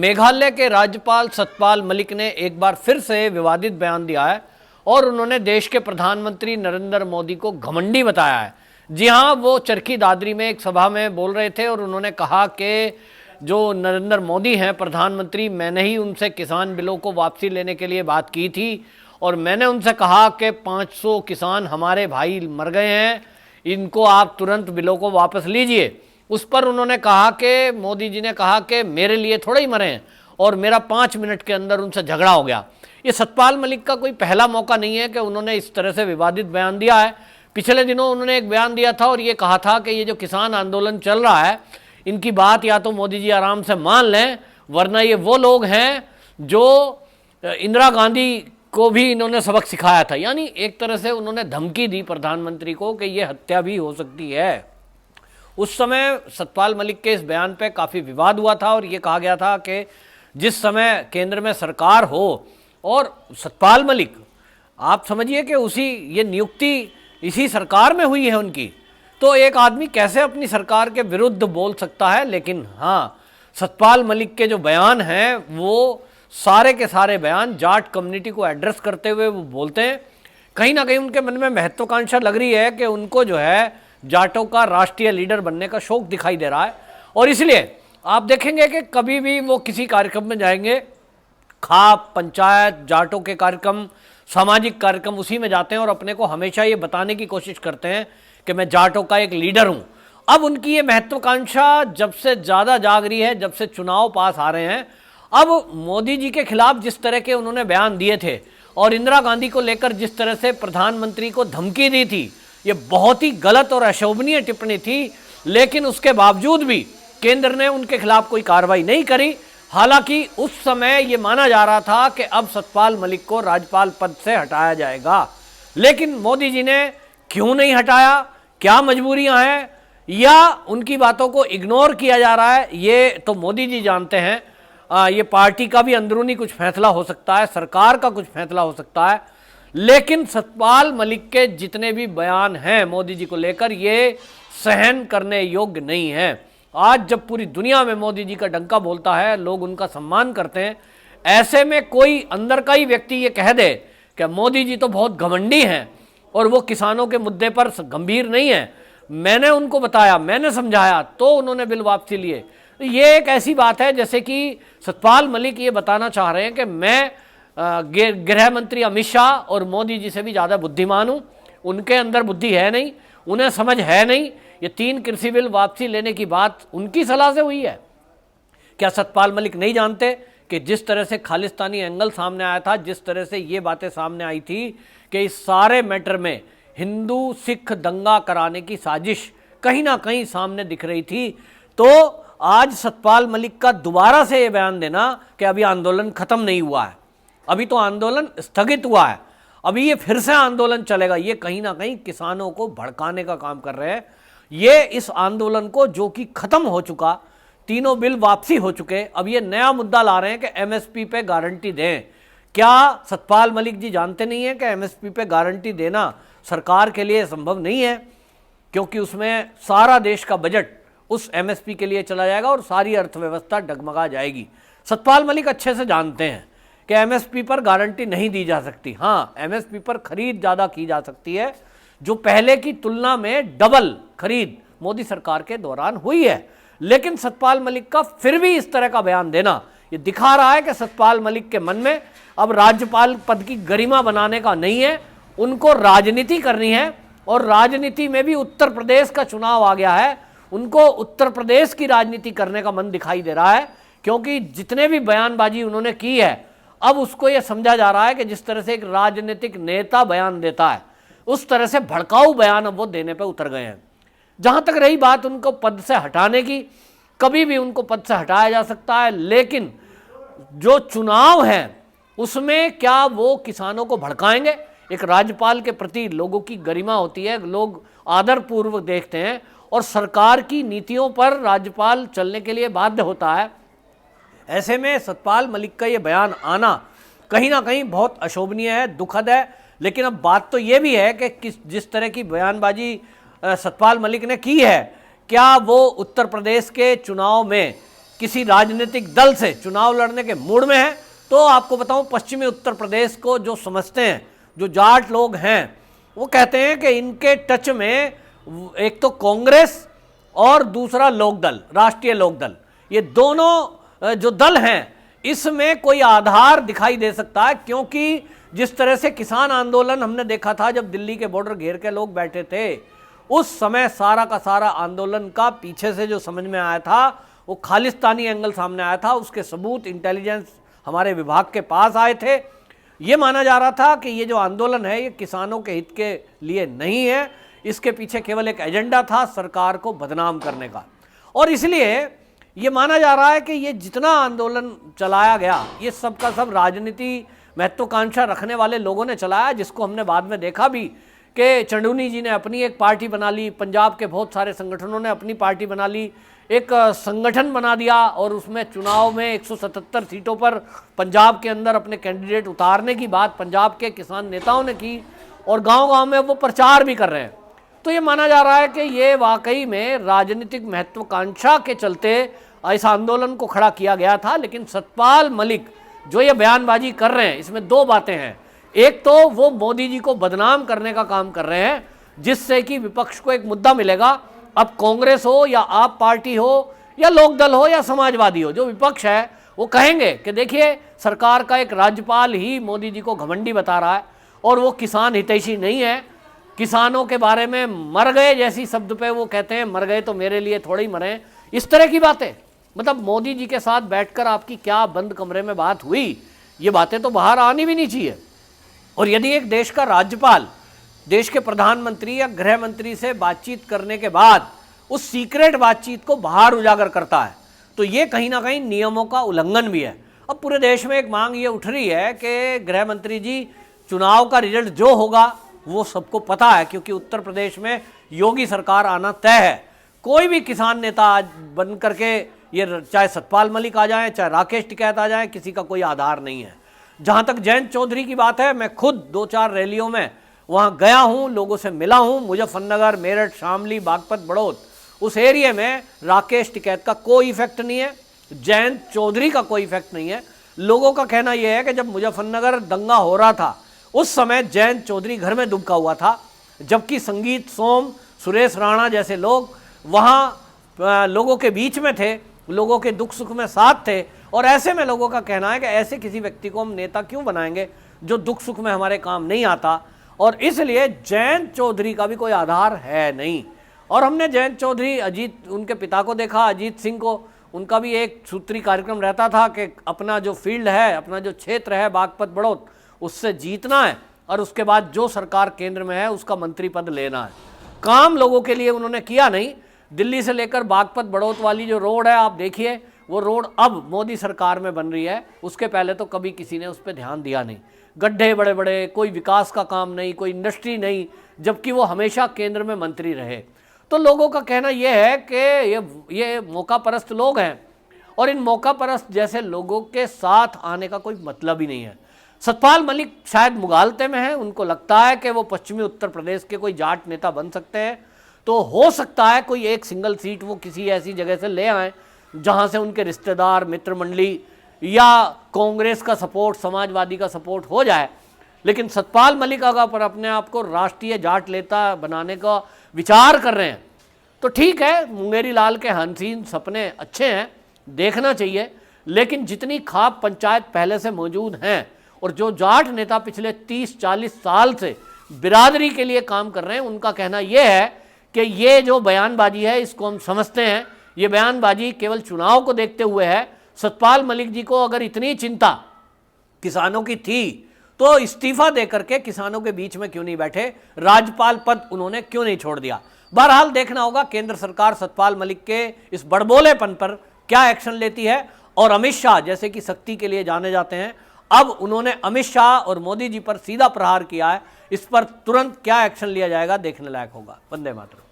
मेघालय के राज्यपाल सतपाल मलिक ने एक बार फिर से विवादित बयान दिया है और उन्होंने देश के प्रधानमंत्री नरेंद्र मोदी को घमंडी बताया है। जी हां, वो चरखी दादरी में एक सभा में बोल रहे थे और उन्होंने कहा कि जो नरेंद्र मोदी हैं प्रधानमंत्री, मैंने ही उनसे किसान बिलों को वापसी लेने के लिए बात की थी और मैंने उनसे कहा कि 500 किसान हमारे भाई मर गए हैं, इनको आप तुरंत बिलों को वापस लीजिए। उस पर उन्होंने कहा कि मोदी जी ने कहा कि मेरे लिए थोड़े ही मरे हैं और मेरा 5 मिनट के अंदर उनसे झगड़ा हो गया। ये सतपाल मलिक का कोई पहला मौका नहीं है कि उन्होंने इस तरह से विवादित बयान दिया है। पिछले दिनों उन्होंने एक बयान दिया था और ये कहा था कि ये जो किसान आंदोलन चल रहा है, इनकी बात या तो मोदी जी आराम से मान लें, वरना ये वो लोग हैं जो इंदिरा गांधी को भी इन्होंने सबक सिखाया था। यानी एक तरह से उन्होंने धमकी दी प्रधानमंत्री को कि ये हत्या भी हो सकती है। उस समय सतपाल मलिक के इस बयान पे काफ़ी विवाद हुआ था और ये कहा गया था कि जिस समय केंद्र में सरकार हो और सतपाल मलिक, आप समझिए कि ये नियुक्ति इसी सरकार में हुई है उनकी, तो एक आदमी कैसे अपनी सरकार के विरुद्ध बोल सकता है। लेकिन हाँ, सतपाल मलिक के जो बयान हैं वो सारे के सारे बयान जाट कम्युनिटी को एड्रेस करते हुए वो बोलते हैं। कहीं ना कहीं उनके मन में महत्वाकांक्षा लग रही है कि उनको जो है जाटों का राष्ट्रीय लीडर बनने का शौक दिखाई दे रहा है और इसलिए आप देखेंगे कि कभी भी वो किसी कार्यक्रम में जाएंगे, खाप, पंचायत, जाटों के कार्यक्रम, सामाजिक कार्यक्रम, उसी में जाते हैं और अपने को हमेशा ये बताने की कोशिश करते हैं कि मैं जाटों का एक लीडर हूँ। अब उनकी ये महत्वाकांक्षा जब से ज़्यादा जाग रही है, जब से चुनाव पास आ रहे हैं। अब मोदी जी के खिलाफ जिस तरह के उन्होंने बयान दिए थे और इंदिरा गांधी को लेकर जिस तरह से प्रधानमंत्री को धमकी दी थी, ये बहुत ही गलत और अशोभनीय टिप्पणी थी। लेकिन उसके बावजूद भी केंद्र ने उनके खिलाफ कोई कार्रवाई नहीं करी। हालांकि उस समय ये माना जा रहा था कि अब सतपाल मलिक को राज्यपाल पद से हटाया जाएगा, लेकिन मोदी जी ने क्यों नहीं हटाया, क्या मजबूरियां हैं या उनकी बातों को इग्नोर किया जा रहा है, ये तो मोदी जी जानते हैं। ये पार्टी का भी अंदरूनी कुछ फैसला हो सकता है, सरकार का कुछ फैसला हो सकता है, लेकिन सतपाल मलिक के जितने भी बयान हैं मोदी जी को लेकर, ये सहन करने योग्य नहीं है। आज जब पूरी दुनिया में मोदी जी का डंका बोलता है, लोग उनका सम्मान करते हैं, ऐसे में कोई अंदर का ही व्यक्ति ये कह दे कि मोदी जी तो बहुत घमंडी हैं और वो किसानों के मुद्दे पर गंभीर नहीं है, मैंने उनको बताया, मैंने समझाया तो उन्होंने बिल वापसी लिए। ये एक ऐसी बात है जैसे कि सतपाल मलिक ये बताना चाह रहे हैं कि मैं गृह मंत्री अमित शाह और मोदी जी से भी ज़्यादा बुद्धिमान हूँ, उनके अंदर बुद्धि है नहीं, उन्हें समझ है नहीं। ये 3 कृषि बिल वापसी लेने की बात उनकी सलाह से हुई है। क्या सतपाल मलिक नहीं जानते कि जिस तरह से खालिस्तानी एंगल सामने आया था, जिस तरह से ये बातें सामने आई थी कि इस सारे मैटर में हिंदू सिख दंगा कराने की साजिश कहीं ना कहीं सामने दिख रही थी, तो आज सतपाल मलिक का दोबारा से ये बयान देना कि अभी आंदोलन खत्म नहीं हुआ है, अभी तो आंदोलन स्थगित हुआ है, अभी ये फिर से आंदोलन चलेगा, ये कहीं ना कहीं किसानों को भड़काने का काम कर रहे हैं। ये इस आंदोलन को, जो कि खत्म हो चुका, 3 बिल वापसी हो चुके, अब ये नया मुद्दा ला रहे हैं कि एमएसपी पे गारंटी दें। क्या सतपाल मलिक जी जानते नहीं है कि एमएसपी पे गारंटी देना सरकार के लिए संभव नहीं है, क्योंकि उसमें सारा देश का बजट उस एमएसपी के लिए चला जाएगा और सारी अर्थव्यवस्था डगमगा जाएगी। सतपाल मलिक अच्छे से जानते हैं कि एमएसपी पर गारंटी नहीं दी जा सकती। हाँ, एमएसपी पर खरीद ज़्यादा की जा सकती है, जो पहले की तुलना में डबल खरीद मोदी सरकार के दौरान हुई है। लेकिन सतपाल मलिक का फिर भी इस तरह का बयान देना, ये दिखा रहा है कि सतपाल मलिक के मन में अब राज्यपाल पद की गरिमा बनाने का नहीं है, उनको राजनीति करनी है। और राजनीति में भी उत्तर प्रदेश का चुनाव आ गया है, उनको उत्तर प्रदेश की राजनीति करने का मन दिखाई दे रहा है, क्योंकि जितने भी बयानबाजी उन्होंने की है, अब उसको यह समझा जा रहा है कि जिस तरह से एक राजनीतिक नेता बयान देता है, उस तरह से भड़काऊ बयान अब वो देने पे उतर गए हैं। जहां तक रही बात उनको पद से हटाने की, कभी भी उनको पद से हटाया जा सकता है, लेकिन जो चुनाव है उसमें क्या वो किसानों को भड़काएंगे? एक राज्यपाल के प्रति लोगों की गरिमा होती है, लोग आदरपूर्वक देखते हैं और सरकार की नीतियों पर राज्यपाल चलने के लिए बाध्य होता है। ऐसे में सतपाल मलिक का ये बयान आना कहीं ना कहीं बहुत अशोभनीय है, दुखद है। लेकिन अब बात तो ये भी है कि जिस तरह की बयानबाजी सतपाल मलिक ने की है, क्या वो उत्तर प्रदेश के चुनाव में किसी राजनीतिक दल से चुनाव लड़ने के मूड में है, तो आपको बताऊं पश्चिमी उत्तर प्रदेश को जो समझते हैं, जो जाट लोग हैं, वो कहते हैं कि इनके टच में एक तो कांग्रेस और दूसरा लोकदल, राष्ट्रीय लोकदल, ये दोनों जो दल हैं इसमें कोई आधार दिखाई दे सकता है। क्योंकि जिस तरह से किसान आंदोलन हमने देखा था जब दिल्ली के बॉर्डर घेर के लोग बैठे थे, उस समय सारा का सारा आंदोलन का पीछे से जो समझ में आया था वो खालिस्तानी एंगल सामने आया था। उसके सबूत इंटेलिजेंस हमारे विभाग के पास आए थे। ये माना जा रहा था कि ये जो आंदोलन है ये किसानों के हित के लिए नहीं है, इसके पीछे केवल एक एजेंडा था सरकार को बदनाम करने का। और इसलिए ये माना जा रहा है कि ये जितना आंदोलन चलाया गया ये सब का सब राजनीति महत्वाकांक्षा रखने वाले लोगों ने चलाया, जिसको हमने बाद में देखा भी कि चंडूनी जी ने अपनी एक पार्टी बना ली, पंजाब के बहुत सारे संगठनों ने अपनी पार्टी बना ली, एक संगठन बना दिया और उसमें चुनाव में 177 सीटों पर पंजाब के अंदर अपने कैंडिडेट उतारने की बात पंजाब के किसान नेताओं ने की और गांव-गांव में वो प्रचार भी कर रहे हैं। तो ये माना जा रहा है कि ये वाकई में राजनीतिक महत्वाकांक्षा के चलते इस आंदोलन को खड़ा किया गया था। लेकिन सतपाल मलिक जो ये बयानबाजी कर रहे हैं, इसमें दो बातें हैं। एक तो वो मोदी जी को बदनाम करने का काम कर रहे हैं, जिससे कि विपक्ष को एक मुद्दा मिलेगा। अब कांग्रेस हो या आप पार्टी हो या लोकदल हो या समाजवादी हो, जो विपक्ष है वो कहेंगे कि देखिए सरकार का एक राज्यपाल ही मोदी जी को घमंडी बता रहा है और वो किसान हितैषी नहीं है। किसानों के बारे में मर गए जैसी शब्द पे वो कहते हैं मर गए तो मेरे लिए थोड़ी मरे, इस तरह की बातें। मतलब मोदी जी के साथ बैठकर आपकी क्या बंद कमरे में बात हुई, ये बातें तो बाहर आनी भी नहीं चाहिए। और यदि एक देश का राज्यपाल देश के प्रधानमंत्री या गृह मंत्री से बातचीत करने के बाद उस सीक्रेट बातचीत को बाहर उजागर करता है, तो ये कहीं ना कहीं नियमों का उल्लंघन भी है। अब पूरे देश में एक मांग ये उठ रही है कि गृह मंत्री जी, चुनाव का रिजल्ट जो होगा वो सबको पता है, क्योंकि उत्तर प्रदेश में योगी सरकार आना तय है। कोई भी किसान नेता आज बन करके, ये चाहे सतपाल मलिक आ जाए चाहे राकेश टिकैत आ जाए, किसी का कोई आधार नहीं है। जहाँ तक जयंत चौधरी की बात है, मैं खुद 2-4 रैलियों में वहाँ गया हूँ, लोगों से मिला हूँ। मुजफ्फरनगर, मेरठ, शामली, बागपत, बड़ौद, उस एरिया में राकेश टिकैत का कोई इफेक्ट नहीं है, जयंत चौधरी का कोई इफेक्ट नहीं है। लोगों का कहना यह है कि जब मुजफ्फरनगर दंगा हो रहा था उस समय जयंत चौधरी घर में दुबका हुआ था, जबकि संगीत सोम, सुरेश राणा जैसे लोग वहाँ लोगों के बीच में थे, लोगों के दुख सुख में साथ थे। और ऐसे में लोगों का कहना है कि ऐसे किसी व्यक्ति को हम नेता क्यों बनाएंगे जो दुख सुख में हमारे काम नहीं आता। और इसलिए जयंत चौधरी का भी कोई आधार है नहीं। और हमने जयंत चौधरी, अजीत, उनके पिता को देखा, अजीत सिंह को, उनका भी एक सूत्री कार्यक्रम रहता था कि अपना जो फील्ड है, अपना जो क्षेत्र है बागपत बड़ौद, उससे जीतना है और उसके बाद जो सरकार केंद्र में है उसका मंत्री पद लेना है। काम लोगों के लिए उन्होंने किया नहीं। दिल्ली से लेकर बागपत बड़ौद वाली जो रोड है, आप देखिए वो रोड अब मोदी सरकार में बन रही है, उसके पहले तो कभी किसी ने उस पर ध्यान दिया नहीं। गड्ढे बड़े बड़े, कोई विकास का काम नहीं, कोई इंडस्ट्री नहीं, जबकि वो हमेशा केंद्र में मंत्री रहे। तो लोगों का कहना यह है कि ये मौका परस्त लोग हैं और इन मौका परस्त जैसे लोगों के साथ आने का कोई मतलब ही नहीं है। सतपाल मलिक शायद मुगालते में है, उनको लगता है कि वो पश्चिमी उत्तर प्रदेश के कोई जाट नेता बन सकते हैं, तो हो सकता है कोई एक सिंगल सीट वो किसी ऐसी जगह से ले आए जहां से उनके रिश्तेदार, मित्र मंडली या कांग्रेस का सपोर्ट, समाजवादी का सपोर्ट हो जाए। लेकिन सतपाल मलिक अगर अपने आप को राष्ट्रीय जाट नेता बनाने का विचार कर रहे हैं तो ठीक है, मुंगेरी लाल के हसीन सपने अच्छे हैं, देखना चाहिए। लेकिन जितनी खाप पंचायत पहले से मौजूद हैं और जो जाट नेता पिछले 30-40 साल से बिरादरी के लिए काम कर रहे हैं, उनका कहना यह है कि ये जो बयानबाजी है इसको हम समझते हैं, ये बयानबाजी केवल चुनाव को देखते हुए है। सतपाल मलिक जी को अगर इतनी चिंता किसानों की थी तो इस्तीफा देकर के किसानों के बीच में क्यों नहीं बैठे, राज्यपाल पद उन्होंने क्यों नहीं छोड़ दिया। बहरहाल देखना होगा केंद्र सरकार सतपाल मलिक के इस बड़बोलेपन पर क्या एक्शन लेती है। और अमित शाह जैसे कि शक्ति के लिए जाने जाते हैं, अब उन्होंने अमित शाह और मोदी जी पर सीधा प्रहार किया है, इस पर तुरंत क्या एक्शन लिया जाएगा देखने लायक होगा। वंदे मातरम।